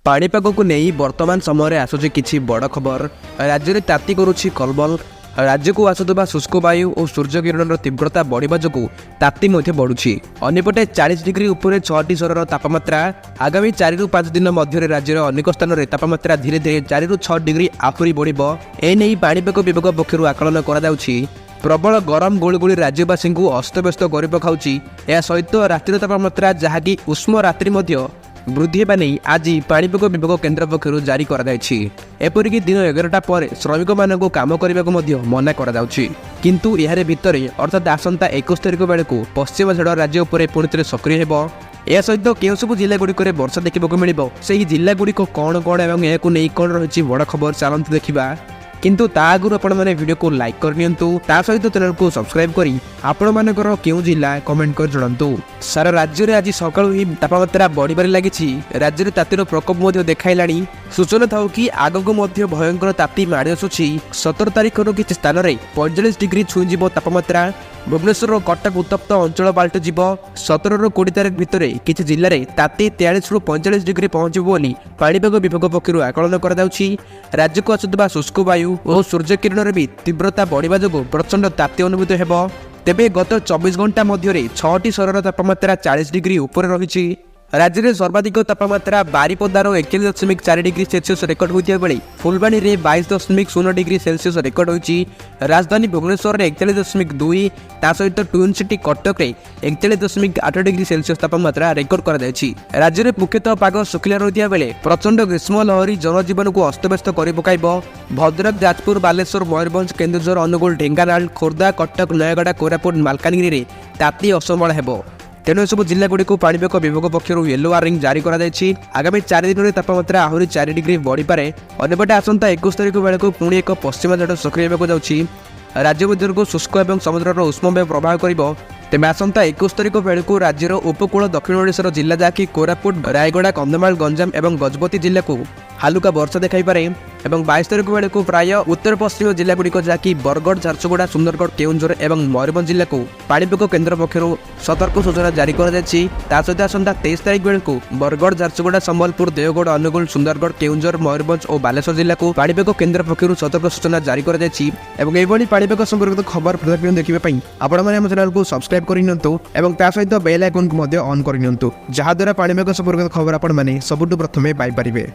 पाणीपाग को नहीं वर्तमान समय आसुची किछि बड़ खबर। राज्य में ताती करुछि कलबल। राज्य को आसुवा शुष्क वायु और सूर्य किरण तीव्रता बढ़िबा जोगु ताती मध्य बढ़ुछि। अन्यपटे 40 डिग्री उपरे 6टी स्तर तापमात्रा आगामी 4 ରୁ 5 दिन मध्य राज्यर अनेक स्थान में तापमात्रा धीरे धीरे 4 ରୁ 6 डिग्री आहरी बढ़िबो। एने पाणीपाग विभाग पक्षर आकलन कराଯାଉଛି। प्रबल गरम गुळगुळी राज्यवासी को अस्तव्यस्त कर पकाउछि। या सहित रातिर तापमात्रा जहाँकि उष्म रात्रि मध्य वृद्धि हेबा नहीं आज पाणीपाग विभाग केन्द्र पक्षर जारी कराଯାଇଛି। एपरिक दिन 11टा पर श्रमिक मानक काम करने को मना कराଯାଉଛି। किंतु यार भितर अर्थात आसंता 21 तारिख बेलू पश्चिम झड़ राज्य उपर पुणी थे सक्रिय हेबो। या सहित केउ सब जिला गुड़िक वर्षा देखा मिलिबो सेही जिला गुड़िक कौन कौन एवं यह नहीं कौन रही बड़ खबर चलते देखा। किंतु ता आगुरी आपण मैंने वीडियो को लाइक करनियंतु ता सहित चैनल को सब्सक्राइब करी आपण मानकर केउ जिला कमेंट कर जणांतु। सारा राज्य में आज सकाळु ही तापमात्रा बढ़िबार लागिछि। राज्य में तातीर प्रकोप मध्य देखाइलाणी। सूचना थाउ कि आगको मध्य भयंकर ताती माड़ी आसुछि। 17 तारिखर किछि स्थान रे 45 डिग्री छुईजिबो तापमात्रा। भुवनेश्वर कटक उत्तप्त अंचल पाल्ट जीव। 17 ରୁ 20 तारिख भितर किछि जिल्ला रे ताती 43 ରୁ 45 डिग्री पहुंचिबो बोली पाणीपाग विभाग पक्षरु आकलन कराଯାଉଛି। राज्य को आसुवा शुष्क वायु और सूर्य किरण भी तीव्रता बढ़िबा जोगु प्रचंड ताती अनुभूत हेबो। तेबे गत 24 घंटा मध्य 6टी स्तर तापमात्रा 40 डिग्री ऊपर रही। राज्य में सर्वाधिक तापमात्रा बारिपदार 41.4 डिग्री सेल्सियस रेकर्ड होता बेले फुलबाणी में 22.0 डिग्री सेल्सियस रेकर्ड होती। राजधानी भुवनेश्वर में 41.2 ता सहित ट्विन सिटी कटक में 41.8 डिग्री सेल्सियस तापमात्रा रेकर्ड कर। राज्य में मुख्यतः पाग शुखिला रही बेले प्रचंड ग्रीष्म लहरी जनजीवन को अस्तव्यस्त कर पकाइब। भद्रक, जाजपुर, बालेश्वर, मयूरभंज, केन्दुझर, अनुगुल, ढेंकानाल, खोर्धा, कटक, नयगड़ा, कोरापुट, मालकानगिरी ताती असंबल हेबो। तेणु सब जिला गुड़ी को पाणीपाग विभाग पक्षर येलो वार्निंग जारी कराଯାଇଛି। आगामी 4 दिन में तापमात्रा आहरी 4 डिग्री बढ़िपे। अन्यपटे आसंता 21 तारिख बेलू पुणी एक पश्चिम झड़ सक्रिय होगा जाଉଛି। राज्य मध्य को शुष्क और समुद्र उष्म प्रभाव कर। तेज आसंता 21 तारिख बेलू राज्यर उपकूल दक्षिण ओडिशार जिला जहाँकि कोरापुट, रायगड़ा, कंधमाल, गंजाम और गजपति जिला को हालुका वर्षा देखाई पारे। 22 तारिख बेलू प्राय उत्तर पश्चिम जिला गुड़िक जहाँकि बरगढ़, झारसुगुड़ा, सुंदरगढ़, केउंझर और मयूरभंज जिला को पाणीपाग केन्द्र पक्षर सतर्क सूचना जारी कराଯାଇଛି। सहित आसंता 23 तारिख बेलू बरगढ़, झारसुगुड़ा, संबलपुर, देवगढ़, अनुगुल, सुंदरगढ़, केउंझर, मयूरभंज और बालेश्वर जिला को पाणीपाग केन्द्र पक्षर सतर्क सूचना जारी कराଯାଇଛି। पाणीपाग संपर्कित खबर प्रतिदिन देखा आपण मैंने चैनल को सब्सक्राइब करनियंतु एवं ता सहित बेल आइकन को ऑन करनियंतु जहाद्वारा पाणीपाग संपर्कित खबर आपण मैंने सबुठु प्रथमे पाई परिबे।